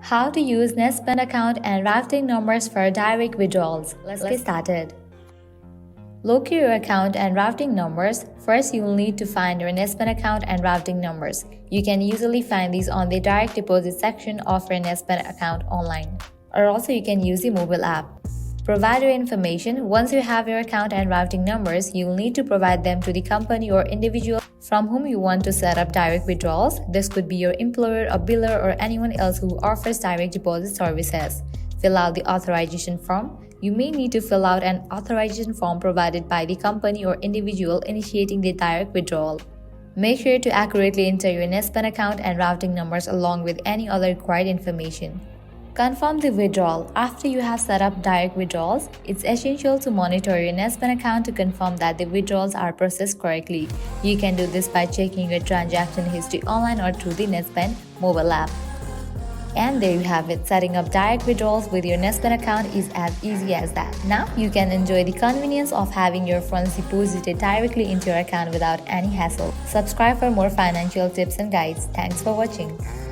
How to use Netspend account and routing numbers for direct withdrawals. Let's get started. Locate your account and routing numbers. First, you will need to find your Netspend account and routing numbers. You can usually find these on the direct deposit section of your Netspend account online. Or also you can use the mobile app. Provide your information. Once you have your account and routing numbers, you will need to provide them to the company or individual from whom you want to set up direct withdrawals. This could be your employer, a biller, or anyone else who offers direct deposit services. Fill out the authorization form. You may need to fill out an authorization form provided by the company or individual initiating the direct withdrawal. Make sure to accurately enter your Netspend account and routing numbers along with any other required information. Confirm the withdrawal. After you have set up direct withdrawals, it's essential to monitor your Netspend account to confirm that the withdrawals are processed correctly. You can do this by checking your transaction history online or through the Netspend mobile app. And there you have it. Setting up direct withdrawals with your Netspend account is as easy as that. Now you can enjoy the convenience of having your funds deposited directly into your account without any hassle. Subscribe for more financial tips and guides. Thanks for watching.